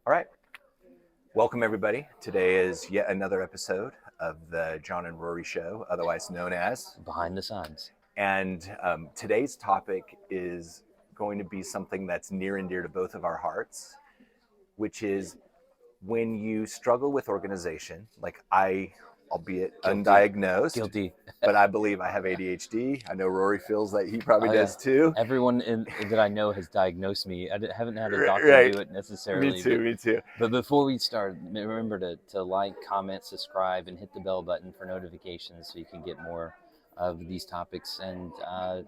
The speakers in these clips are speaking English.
All right. Welcome, everybody. Today is yet another episode of the John and Rory Show, otherwise known as. Behind the Signs. And today's topic is going to be something that's near and dear to both of our hearts, which is when you struggle with organization, like albeit Guilty. undiagnosed, but I believe I have ADHD. I know Rory feels that he probably does too. Everyone that I know has diagnosed me. I haven't had a doctor do it necessarily. Me too. But before we start, remember to like, comment, subscribe, and hit the bell button for notifications so you can get more of these topics and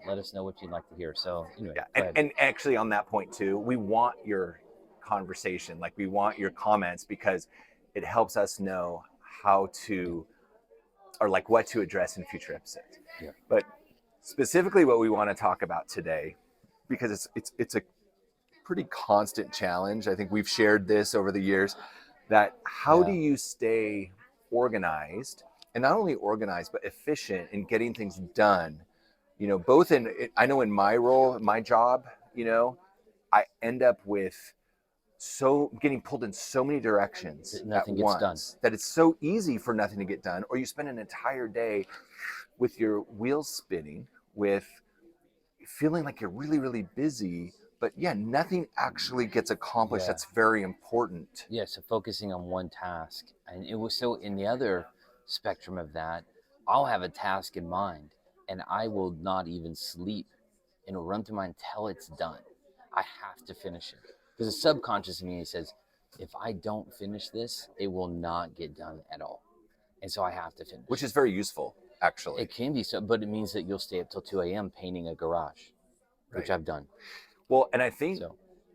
let us know what you'd like to hear. So anyway, and actually on that point too, we want your conversation, like we want your comments, because it helps us know how to or like what to address in future episodes. Yeah. But specifically what we want to talk about today, because it's a pretty constant challenge. I think we've shared this over the years, that how do you stay organized, and not only organized but efficient in getting things done, both I know in my role, my job, I end up with getting pulled in so many directions nothing at gets once done. that it's so easy for nothing to get done, or you spend an entire day with your wheels spinning, with feeling like you're really, really busy, but nothing actually gets accomplished. That's very important. So focusing on one task. And it was so in the other spectrum of that, I'll have a task in mind and I will not even sleep, and it'll run through my mind until it's done. I have to finish it. Because the subconscious in me says, if I don't finish this, it will not get done at all. And so I have to finish. Which is very useful, actually. It can be so, but it means that you'll stay up till 2 a.m. painting a garage, which I've done. Well, and I think,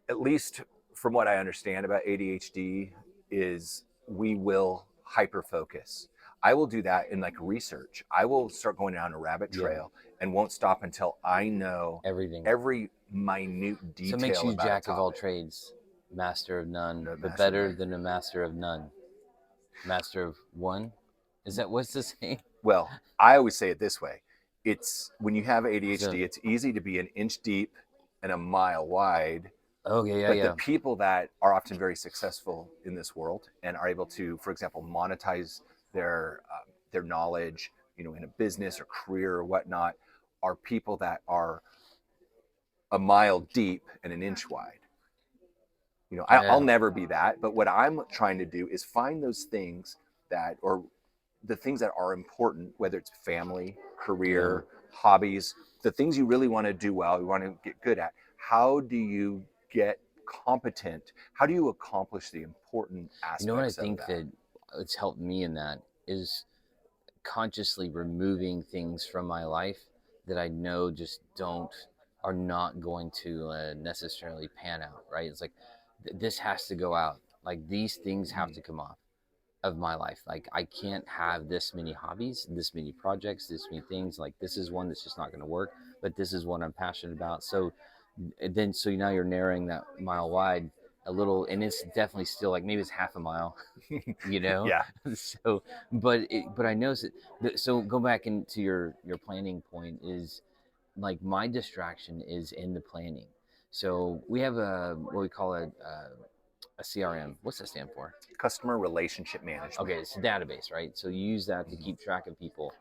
at least from what I understand about ADHD, is we will hyper focus. I will do that in like research. I will start going down a rabbit trail and won't stop until I know everything, every minute detail. So it makes you jack of all trades, master of none, but better than a master of none. Master of one? Is that what's the saying? Well, I always say it this way. It's when you have ADHD, it's easy to be an inch deep and a mile wide. But the people that are often very successful in this world and are able to, for example, monetize their knowledge, in a business or career or whatnot, are people that are a mile deep and an inch wide. I'll never be that, but what I'm trying to do is find those things or the things that are important, whether it's family, career, hobbies, the things you really want to do well, you want to get good at. How do you get competent? How do you accomplish the important aspects of that? What I think that it's helped me in that is consciously removing things from my life that I know just are not going to necessarily pan out, right? It's like, this has to go out. Like, these things have to come off of my life. Like, I can't have this many hobbies, this many projects, this many things. Like, this is one that's just not going to work, but this is what I'm passionate about. So now you're narrowing that mile wide a little, and it's definitely still like, maybe it's half a mile, So, but I notice it. So go back into your planning point is like, my distraction is in the planning. So we have what we call a CRM. What's that stand for? Customer Relationship Management. Okay, it's a database, right? So you use that to keep track of people.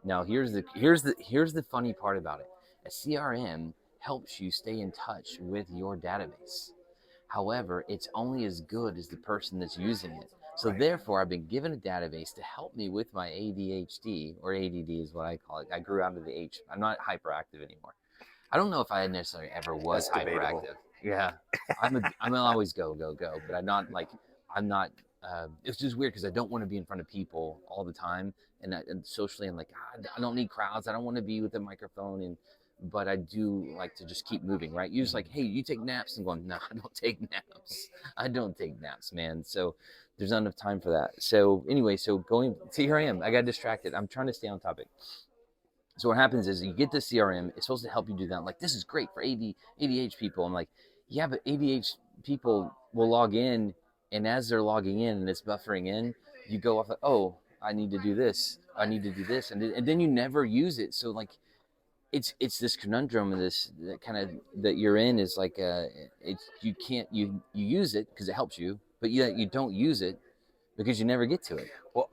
Now here's the funny part about it. A CRM helps you stay in touch with your database. However, it's only as good as the person that's using it. So therefore, I've been given a database to help me with my ADHD, or ADD is what I call it. I grew out of the H. I'm not hyperactive anymore. I don't know if I necessarily ever was hyperactive. Yeah, I'm always go, but I'm not. It's just weird because I don't want to be in front of people all the time, and socially, I'm like, I don't need crowds. I don't want to be with a microphone, but I do like to just keep moving, right? You're just like, hey, you take naps, and going, no, I don't take naps. I don't take naps, man. So there's not enough time for that. So anyway, here I am. I got distracted. I'm trying to stay on topic. So what happens is you get the CRM. It's supposed to help you do that. I'm like, this is great for ADHD people. I'm like, yeah, but ADHD people will log in, and as they're logging in and it's buffering in, you go off like, oh, I need to do this. I need to do this. And then you never use it. So like, it's this conundrum of this that you're in is like, you use it because it helps you, but yet you don't use it because you never get to it. Well,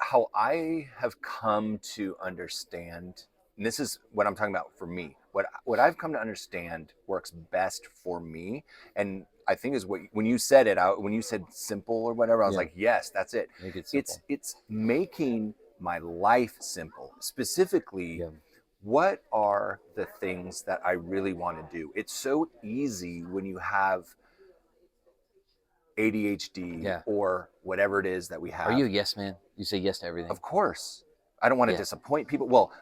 how I have come to understand, and this is what I'm talking about for me. What I've come to understand works best for me, and I think is what when you said it out, when you said simple or whatever, I was like, yes, that's it. Make it simple. It's making my life simple. Specifically, what are the things that I really want to do? It's so easy when you have ADHD or whatever it is that we have. Are you a yes man? You say yes to everything? Of course. I don't want to disappoint people. Well,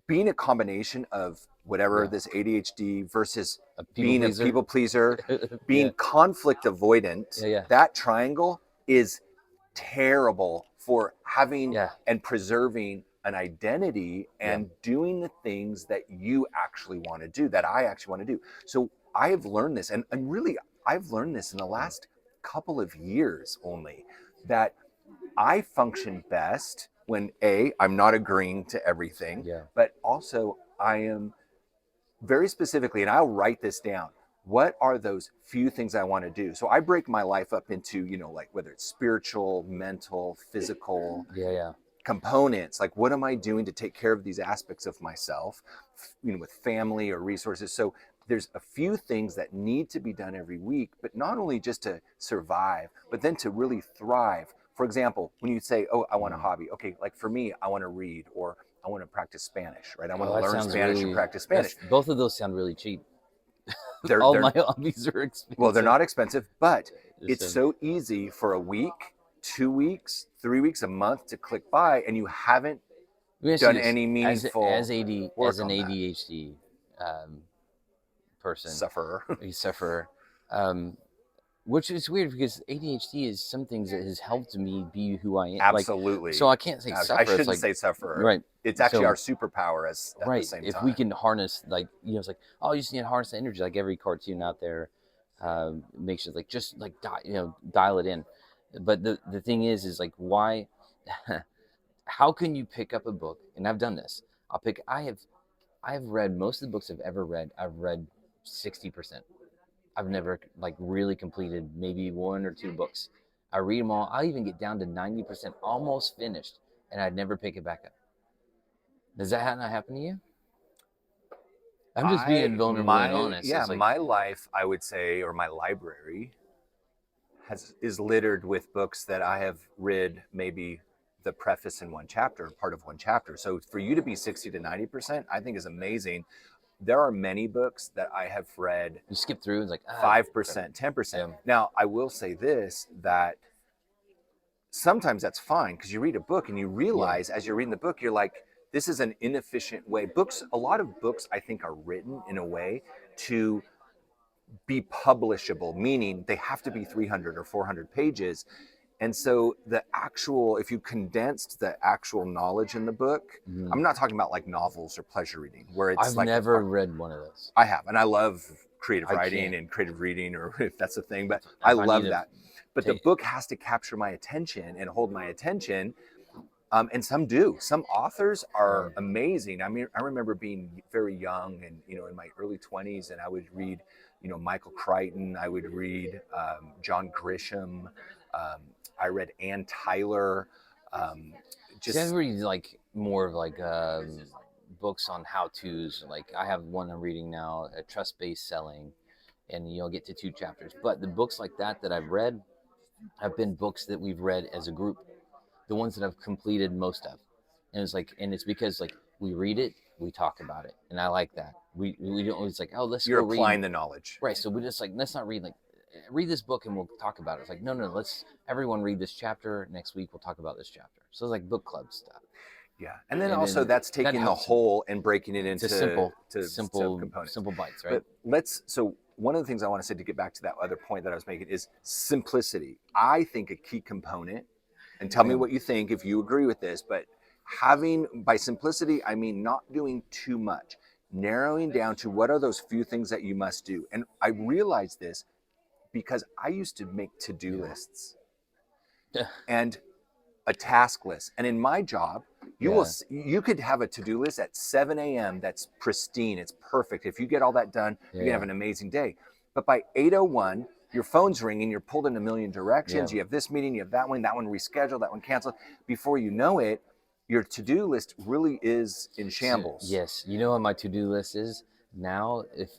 being a combination of whatever this ADHD versus being a people pleaser, being conflict avoidant, that triangle is terrible for having and preserving an identity and doing the things that you actually want to do, that I actually want to do. So I have learned this, and really I've learned this in the last couple of years only, that I function best when I'm not agreeing to everything, but also I am very specifically, and I'll write this down, what are those few things I want to do? So I break my life up into, like whether it's spiritual, mental, physical components, like what am I doing to take care of these aspects of myself, with family or resources. So there's a few things that need to be done every week, but not only just to survive, but then to really thrive. For example, when you say, I want a hobby. Okay, like for me, I want to read, or I want to practice Spanish, right? I want to learn Spanish and practice Spanish. Both of those sound really cheap. All my hobbies are expensive. Well, they're not expensive, but it's so easy for a week, 2 weeks, 3 weeks, a month to click by, and you haven't done any meaningful as an ADHD person. Sufferer. Which is weird because ADHD is some things that has helped me be who I am. Absolutely. So I can't say sufferer. I shouldn't say sufferer. Right. It's actually our superpower at the same time. If we can harness, it's like, you just need to harness the energy. Like every cartoon out there makes it dial it in. But the thing is like, why, how can you pick up a book? And I've done this. I've read most of the books I've ever read. I've read 60%. I've never really completed maybe 1 or 2 books. I read them all. I'll even get down to 90%, almost finished, and I'd never pick it back up. Does that not happen to you? I'm just being vulnerable and honest. Yeah, my life, I would say, or my library is littered with books that I have read maybe the preface in one chapter, part of one chapter. So for you to be 60 to 90%, I think is amazing. There are many books that I have read. You skip through, it's like 5%, 10%. Now, I will say this, that sometimes that's fine because you read a book and you realize as you're reading the book, you're like, this is an inefficient way. A lot of books I think are written in a way to be publishable, meaning they have to be 300 or 400 pages. And so if you condensed the actual knowledge in the book, I'm not talking about like novels or pleasure reading, where it's I've never read one of those. I have, and I love creative writing and creative reading, or if that's a thing, but I love that. But the book has to capture my attention and hold my attention. And some do. Some authors are amazing. I mean, I remember being very young and, in my early 20s, and I would read, Michael Crichton. I would read John Grisham. I read Ann Tyler. I read more of books on how-tos. Like I have one I'm reading now, Trust-Based Selling, and you'll get to 2 chapters. But the books like that I've read have been books that we've read as a group, the ones that I've completed most of. And it's because we read it, we talk about it, and I like that. We don't always you're applying the knowledge, right? So we just let's not read this book and we'll talk about it. It's no, let's everyone read this chapter. Next week we'll talk about this chapter. So it's book club stuff. Yeah, and then that's taking the whole and breaking it into simple components, simple bites, right? But so one of the things I want to say to get back to that other point that I was making is simplicity. I think a key component, and tell me what you think if you agree with this, but by simplicity, I mean not doing too much, narrowing down to what are those few things that you must do. And I realized this because I used to make to-do lists and a task list. And in my job, you could have a to-do list at 7 a.m. that's pristine. It's perfect. If you get all that done, you're going to have an amazing day. But by 8:01, your phone's ringing, you're pulled in a million directions. Yeah. You have this meeting, you have that one rescheduled, that one canceled. Before you know it, your to-do list really is in shambles. So, yes. You know what my to-do list is now? If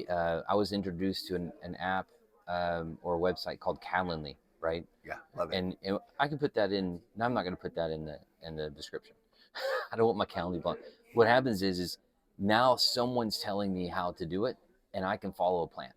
I was introduced to an app or a website called Calendly, right? Yeah, love it. And I can put that in. No, I'm not going to put that in the description. I don't want my Calendly blocked. What happens is now someone's telling me how to do it, and I can follow a plan.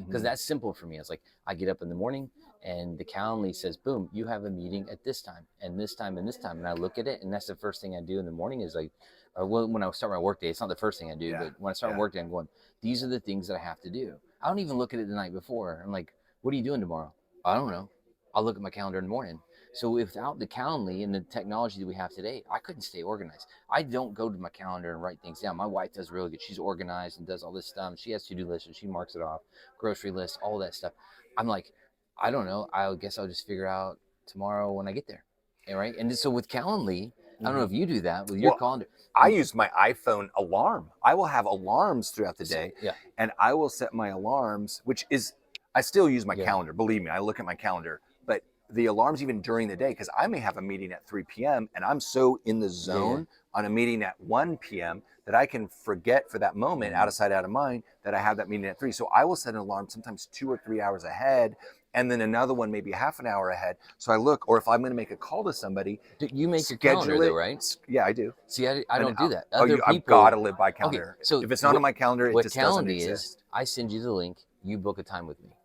Because that's simple for me. It's like I get up in the morning and the Calendly says, boom, you have a meeting at this time and this time and this time. And I look at it, and that's the first thing I do in the morning is like, or when I start my work day, it's not the first thing I do, but when I start my work day, I'm going, these are the things that I have to do. I don't even look at it the night before. I'm like, what are you doing tomorrow? I don't know. I'll look at my calendar in the morning. So without the Calendly and the technology that we have today, I couldn't stay organized. I don't go to my calendar and write things down. My wife does really good. She's organized and does all this stuff. She has to-do lists and she marks it off, grocery lists, all that stuff. I'm like, I don't know. I guess I'll just figure out tomorrow when I get there. Right? And so with Calendly, I don't know if you do that with your calendar. I use my iPhone alarm. I will have alarms throughout the day, and I will set my alarms, which is, I still use my calendar. Believe me, I look at my calendar, but the alarms even during the day, because I may have a meeting at 3 p.m. and I'm so in the zone on a meeting at 1 p.m. that I can forget for that moment, out of sight, out of mind, that I have that meeting at 3. So I will set an alarm sometimes 2 or 3 hours ahead, and then another one maybe half an hour ahead. So I look, or if I'm going to make a call to somebody, you make your calendar though, right? Yeah, I do. See, I don't do that. I've got to live by calendar. Okay, so if it's not on my calendar, it just doesn't exist. I send you the link, you book a time with me,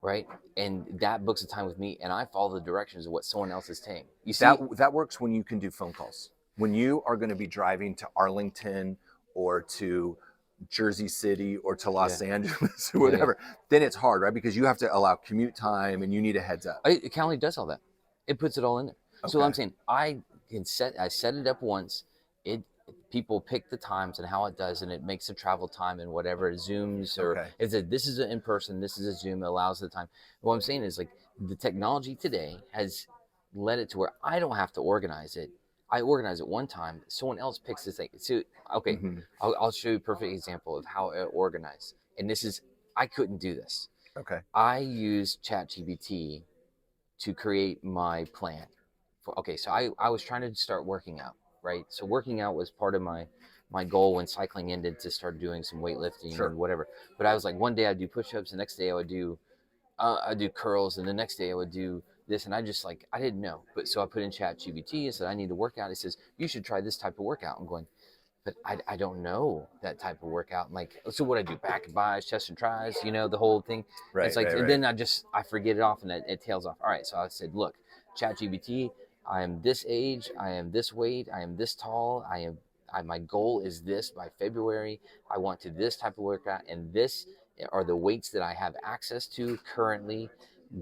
right? And that books a time with me, and I follow the directions of what someone else is saying. You see, that works when you can do phone calls. When you are going to be driving to Arlington or to Jersey City or to Los Angeles or whatever, then it's hard, right? Because you have to allow commute time and you need a heads up. Calendly does all that. It puts it all in there. Okay. So what I'm saying, I set it up once. People pick the times and how it does, and it makes the travel time and whatever, Zooms or this is an in-person, this is a Zoom, it allows the time. What I'm saying is like the technology today has led it to where I don't have to organize it. I organize it one time, someone else picks this thing. So, okay, I'll show you a perfect example of how I organize. And this is, I couldn't do this. Okay. I use ChatGPT to create my plan. So I was trying to start working out, right? So working out was part of my goal when cycling ended, to start doing some weightlifting and whatever. But I was like, one day I'd do push-ups, the next day I would do curls, and the next day I would do this, and I didn't know. But so I put in ChatGPT and said, I need to work out. It says, you should try this type of workout. I'm going, but I don't know that type of workout. I'm like, so what I do, back and buys, chest and tries, the whole thing. Right. It's like, and then I forget it off, and it tails off. All right. So I said, look, ChatGPT, I am this age, I am this weight, I am this tall, my goal is this by February. I want to this type of workout, and this are the weights that I have access to currently.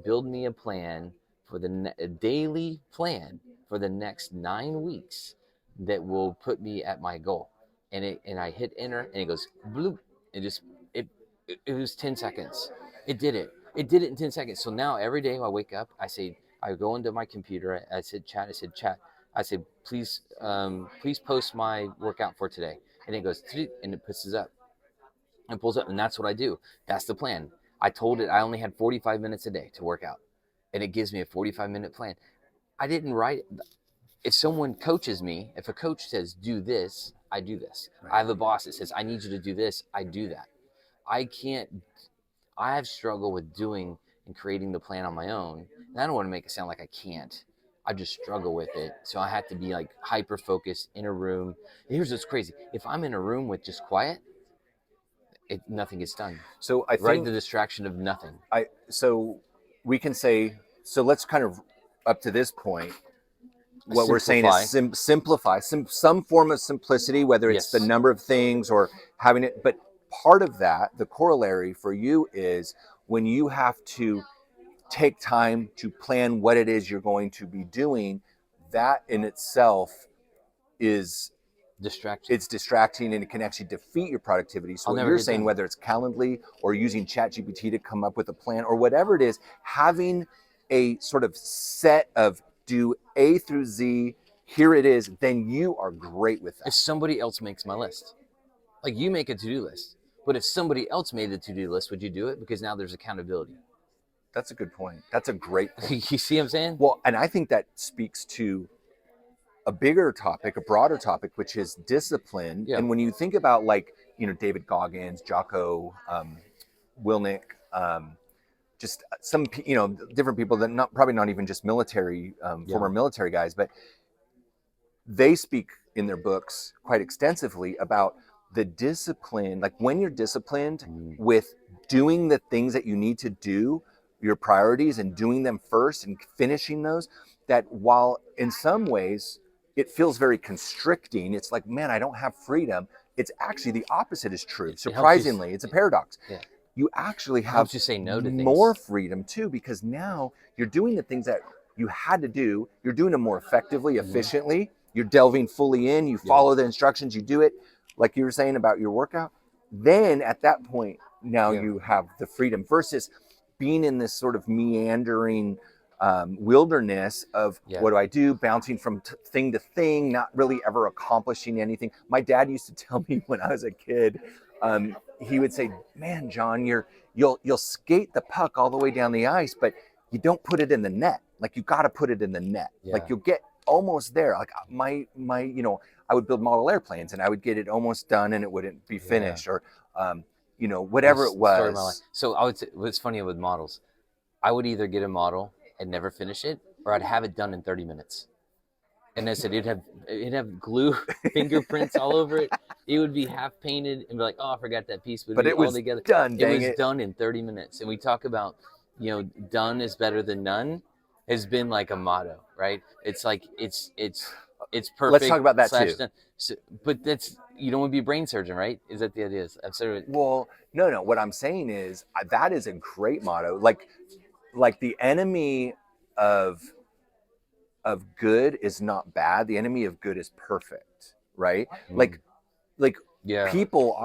Build me a plan for a daily plan for the next 9 weeks that will put me at my goal. And I hit enter, and it goes bloop. It was 10 seconds. It did it in 10 seconds. So now every day I wake up, I go into my computer, I said chat, please post my workout for today. And it goes, and it pushes up and pulls up. And that's what I do. That's the plan. I told it I only had 45 minutes a day to work out, and it gives me a 45-minute plan. I didn't write it. If someone coaches me, if a coach says, do this, I do this. Right. I have a boss that says, I need you to do this, I do that. I have struggled with doing and creating the plan on my own. And I don't want to make it sound like I can't. I just struggle with it. So I have to be like hyper focused in a room. And here's what's crazy. If I'm in a room with just quiet, nothing gets done. So I think the distraction of nothing. So we can say, so let's kind of, up to this point, what we're saying is simplify, some form of simplicity, whether it's the number of things or having it. But part of that, the corollary for you is when you have to take time to plan what it is you're going to be doing, that in itself is distracting. It's distracting, and it can actually defeat your productivity. So what you're saying, whether it's Calendly or using ChatGPT to come up with a plan or whatever it is, having a sort of set of do A through Z, here it is, then you are great with that. If somebody else makes my list, like you make a to-do list, but if somebody else made the to-do list, would you do it? Because now there's accountability. That's a good point. That's a great point. You see what I'm saying? Well, and I think that speaks to a bigger topic, a broader topic, which is discipline. Yeah. And when you think about like, David Goggins, Jocko Willink, just some, different people that probably not even just military, former military guys, but they speak in their books quite extensively about the discipline, like when you're disciplined with doing the things that you need to do, your priorities, and doing them first and finishing those, that while in some ways it feels very constricting, it's like, man, I don't have freedom. It's actually the opposite is true. Surprisingly, it's a paradox. Yeah. You actually have helps you say no to more things. freedom too, because now you're doing the things that you had to do. You're doing them more effectively, efficiently. You're delving fully in. You follow the instructions. You do it like you were saying about your workout. Then at that point, now you have the freedom versus being in this sort of meandering wilderness of what do I do, bouncing from thing to thing, not really ever accomplishing anything. My dad used to tell me when I was a kid, he would say, man, John, you'll skate the puck all the way down the ice, but you don't put it in the net. Like you got to put it in the net. Like you'll get almost there. Like my I would build model airplanes and I would get it almost done and it wouldn't be finished, or whatever it was. So I would say, what's funny with models, I would either get a model and never finish it, or I'd have it done in 30 minutes. And I said it'd have glue fingerprints all over it. It would be half painted and be like, oh, I forgot that piece. But it was all together. Done. It was done in 30 minutes. And we talk about, done is better than none has been like a motto, right? It's like it's perfect. Let's talk about that too. So, but that's, you don't want to be a brain surgeon, right? Is that the idea? Well, no. What I'm saying is that is a great motto. Like the enemy of good is not bad. The enemy of good is perfect, right? Like people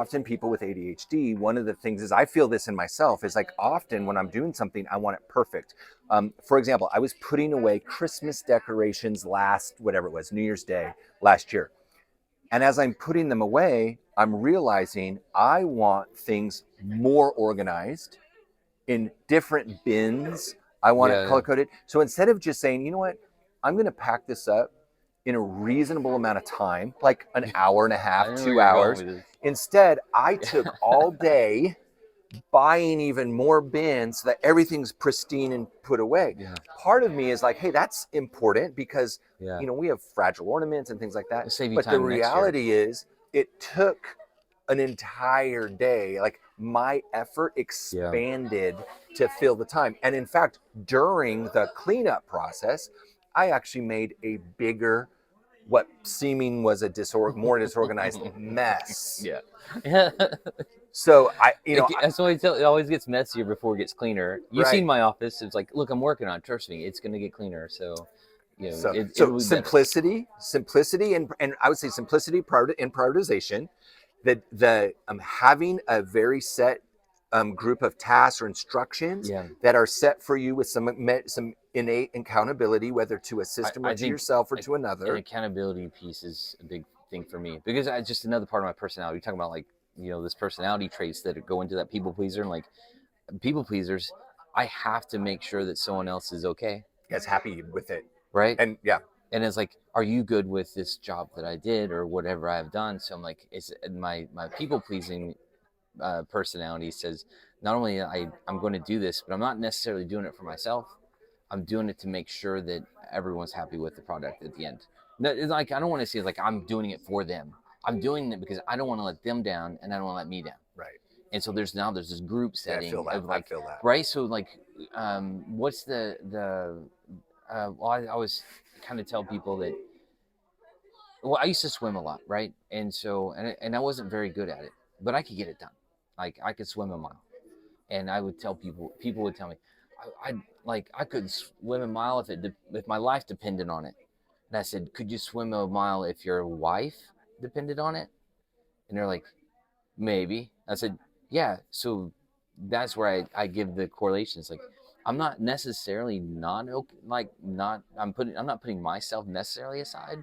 with ADHD, one of the things is, I feel this in myself, is like often when I'm doing something, I want it perfect. For example, I was putting away Christmas decorations New Year's Day last year. And as I'm putting them away, I'm realizing I want things more organized in different bins. I want it color coded. So instead of just saying, you know what, I'm going to pack this up in a reasonable amount of time, like an hour and a half, 2 hours. Instead, I took all day buying even more bins so that everything's pristine and put away. Part of me is like, hey, that's important because we have fragile ornaments and things like that. But the reality is, it took an entire day. Like my effort expanded to fill the time. And in fact, during the cleanup process, I actually made a bigger, what seeming was a more disorganized mess. So that's why it always gets messier before it gets cleaner. You've seen my office. It's like, look, I'm working on it. Trust me, it's going to get cleaner. So, simplicity, and I would say simplicity and prioritization. The having a very set group of tasks or instructions that are set for you with some innate accountability, whether to a system or to yourself or to another. An accountability piece is a big thing for me, because I just, another part of my personality. You're talking about like, this personality traits that go into that people pleaser, and like people pleasers, I have to make sure that someone else is okay. Is happy with it. Right. And and it's like, are you good with this job that I did or whatever I've done? So I'm like, it's my people pleasing personality says, not only I'm going to do this, but I'm not necessarily doing it for myself. I'm doing it to make sure that everyone's happy with the product at the end. It's like, I don't want to see it like I'm doing it for them. I'm doing it because I don't want to let them down, and I don't want to let me down. Right. And so there's this group setting. I feel that. Of like, I feel that. Right. So like, what's well, I always kind of tell people that, well, I used to swim a lot, right? And so, and I wasn't very good at it, but I could get it done. Like I could swim a mile, and I would tell people would tell me, I could swim a mile if my life depended on it. And I said, could you swim a mile if your wife depended on it? And they're like, maybe. I said, yeah. So that's where I give the correlations. Like, I'm not necessarily I'm not putting myself necessarily aside,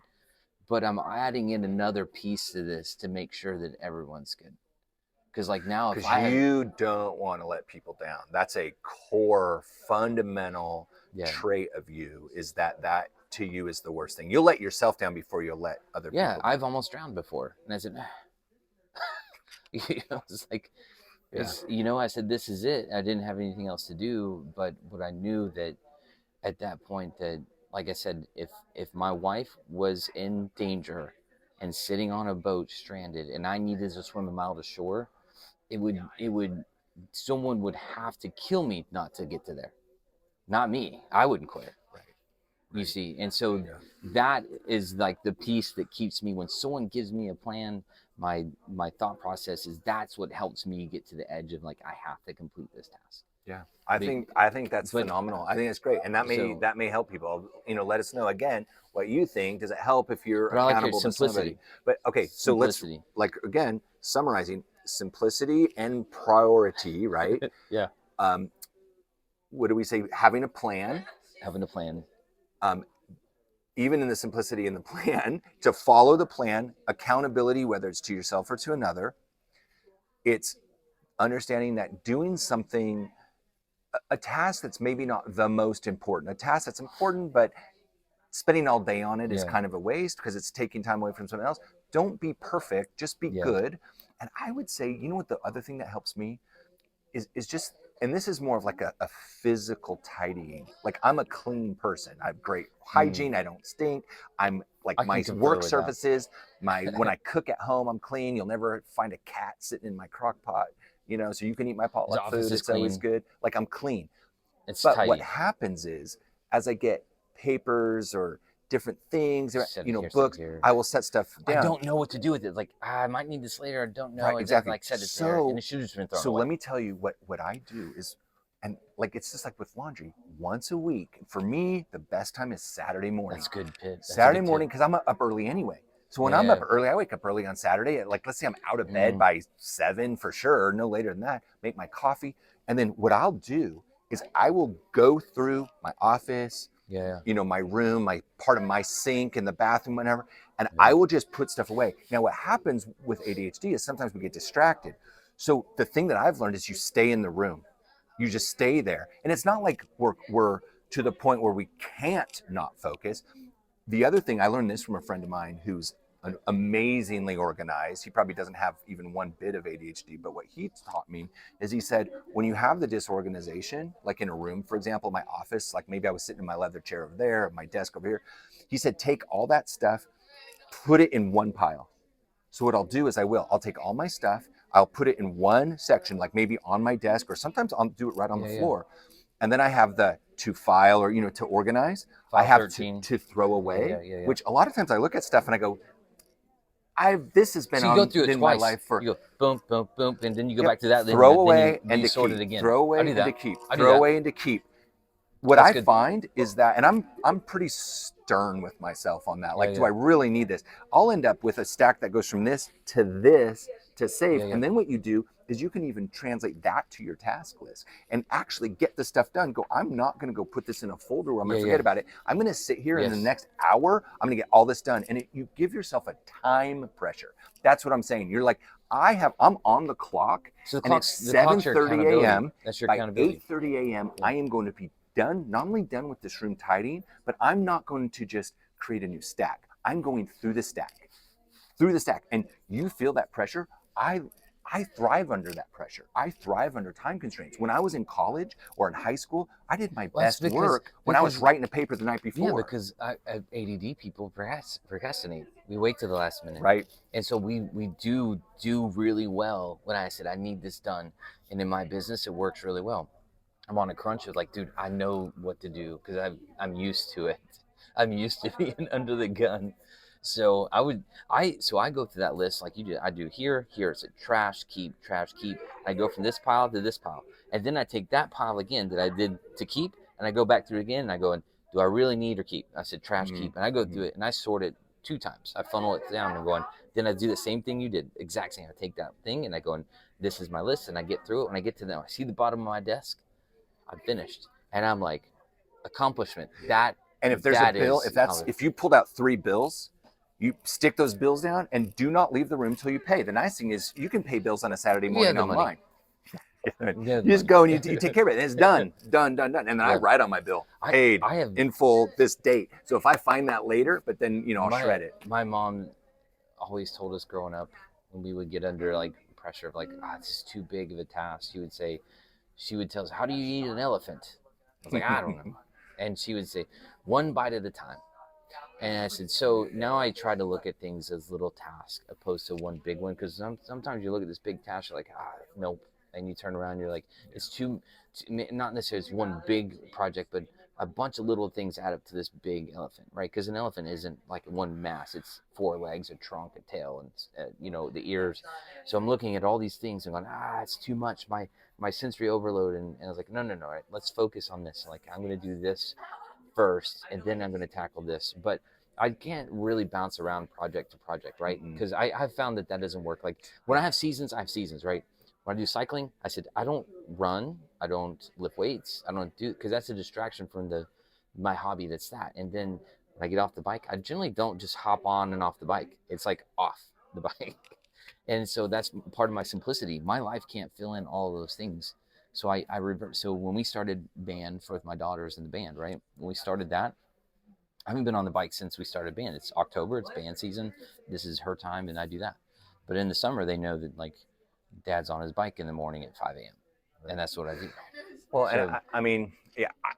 but I'm adding in another piece to this to make sure that everyone's good. Because like now, if Because I had, you don't want to let people down. That's a core fundamental trait of you, is that to you is the worst thing. You'll let yourself down before you'll let other people down. I've almost drowned before. And I said, it's like, I said, this is it. I didn't have anything else to do. But what I knew that at that point that, like I said, if my wife was in danger and sitting on a boat stranded and I needed to swim a mile to shore, it would someone would have to kill me not to get to there. Not me. I wouldn't quit. Right. You see, and so that is like the piece that keeps me, when someone gives me a plan, my thought process is that's what helps me get to the edge of like, I have to complete this task. Yeah, I think that's phenomenal. I think that's great, and that may help people. Let us know again what you think. Does it help if you're accountable to somebody? But okay, so let's, like, again, summarizing: simplicity and priority, right? Yeah. What do we say? Having a plan. Even in the simplicity in the plan, to follow the plan, accountability, whether it's to yourself or to another. It's understanding that doing something, a task that's maybe not the most important, a task that's important, but spending all day on it is kind of a waste because it's taking time away from someone else. Don't be perfect, just be good. And I would say, what the other thing that helps me is just, and this is more of like a physical tidying. Like, I'm a clean person. I have great hygiene. I don't stink. I'm like, my work surfaces, when I cook at home, I'm clean. You'll never find a cat sitting in my crock pot, so you can eat my potluck food. It's always good. Like, I'm clean. But tidy. What happens is, as I get papers or different things, books, I will set stuff down. I don't know what to do with it. Like, I might need this later. I don't know. Right, exactly. Like, set it there, and it should have just been thrown away. Let me tell you what I do is, and like, it's just like with laundry, once a week. For me, the best time is Saturday morning. That's good, Pitt. Saturday morning, because I'm up early anyway. So when I'm up early, I wake up early on Saturday. Like, let's say I'm out of bed by 7 for sure, no later than that. Make my coffee, and then what I'll do is I will go through my office, my room, my part of my sink in the bathroom, whatever, and I will just put stuff away. Now, what happens with ADHD is sometimes we get distracted. So the thing that I've learned is you stay in the room. You just stay there. And it's not like we're to the point where we can't not focus. The other thing, I learned this from a friend of mine who's amazingly organized. He probably doesn't have even one bit of ADHD, but what he taught me is, he said, when you have the disorganization, like in a room, for example, my office, like maybe I was sitting in my leather chair over there, my desk over here. He said, take all that stuff, put it in one pile. So what I'll do is I'll take all my stuff, I'll put it in one section, like maybe on my desk, or sometimes I'll do it right on the floor. And then I have the to file, or, to organize. I have to throw away, which a lot of times I look at stuff and I go, this has been so you go through it in twice. My life for, you go boom, boom, boom, and then you go back to that. Throw away then you and sort to keep. it again. Throw away and to keep. Throw away and to keep. What I find is that, and I'm pretty stern with myself on that. Like, do I really need this? I'll end up with a stack that goes from this to save. And then what you do is you can even translate that to your task list and actually get the stuff done. Go, I'm not going to go put this in a folder where I'm going to forget about it. I'm going to sit here in the next hour. I'm going to get all this done. And you give yourself a time pressure. That's what I'm saying. You're like, I'm on the clock, and it's 7:30 a.m. That's your By accountability. 8:30 a.m. I am going to be done, not only done with this room tidying, but I'm not going to just create a new stack. I'm going through the stack. And you feel that pressure. I thrive under that pressure. I thrive under time constraints. When I was in college or in high school, I did my best work when I was writing a paper the night before. Yeah, because ADD people procrastinate. We wait till the last minute. Right. And so we do really well when I said, I need this done. And in my business, it works really well. I'm on a crunch of like, dude, I know what to do because I'm used to it. I'm used to being under the gun. So I go through that list like you did. I do here it's a trash, keep. I go from this pile to this pile. And then I take that pile again that I did to keep, and I go back through it again, and I go, do I really need or keep? I said trash, keep. And I go through it, and I sort it 2 times. I funnel it down and going, then I do the same thing you did, exact same. I take that thing, and I go, and this is my list, and I get through it. When I get to I see the bottom of my desk, I'm finished. And I'm like, accomplishment. And if there's a bill, if you pulled out 3 bills, You stick those bills down and do not leave the room till you pay. The nice thing is you can pay bills on a Saturday morning online. You just go and you take care of it, and it's done. And then I write on my bill, paid in full this date. So if I find that later, but then I'll shred it. My mom always told us growing up, when we would get under like pressure of like, this is too big of a task, she would tell us, how do you eat an elephant? I was like, I don't know. And she would say, one bite at a time. And I said, so now I try to look at things as little tasks opposed to one big one, because sometimes you look at this big task, you're like, nope. And you turn around, you're like, it's too, not necessarily it's one big project, but a bunch of little things add up to this big elephant, right? Because an elephant isn't like one mass. It's 4 legs, a trunk, a tail, and the ears. So I'm looking at all these things and going, it's too much, my sensory overload. And I was like, no, right, let's focus on this. Like, I'm going to do this first, and then I'm going to tackle this. But I can't really bounce around project to project, right? Because I've found that doesn't work. Like when I have seasons, right? When I do cycling, I said, I don't run, I don't lift weights, I don't do, because that's a distraction from my hobby that's that. And then when I get off the bike, I generally don't just hop on and off the bike. It's like off the bike. And so that's part of my simplicity. My life can't fill in all of those things. So I revert. So when we started band with my daughters in the band, right? When we started that, I haven't been on the bike since we started band. It's October, it's band season. This is her time, and I do that. But in the summer, they know that like Dad's on his bike in the morning at 5 a.m. And that's what I do. Well, so, and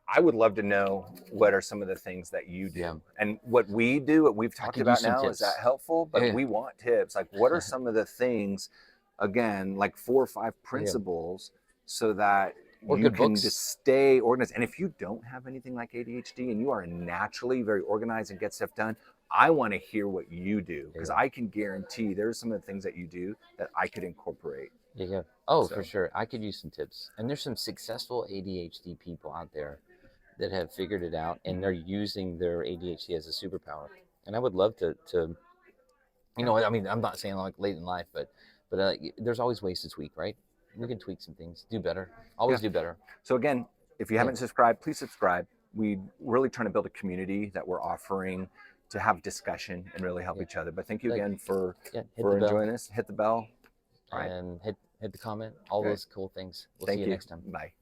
I would love to know what are some of the things that you do, and what we do, what we've talked about now. Is that helpful? But we want tips. Like, what are some of the things, again, like 4 or 5 principles, so that you can just stay organized. And if you don't have anything like ADHD and you are naturally very organized and get stuff done, I want to hear what you do, because I can guarantee there's some of the things that you do that I could incorporate. For sure. I could use some tips. And there's some successful ADHD people out there that have figured it out, and they're using their ADHD as a superpower. And I would love to I mean, I'm not saying like late in life, but there's always ways to tweak, right? We can tweak some things, do better, always do better. So again, if you haven't subscribed, please subscribe. We're really trying to build a community that we're offering to have discussion and really help each other. But thank you again for enjoying this. Hit the bell. And hit the comment, all those cool things. We'll see you next time. Bye.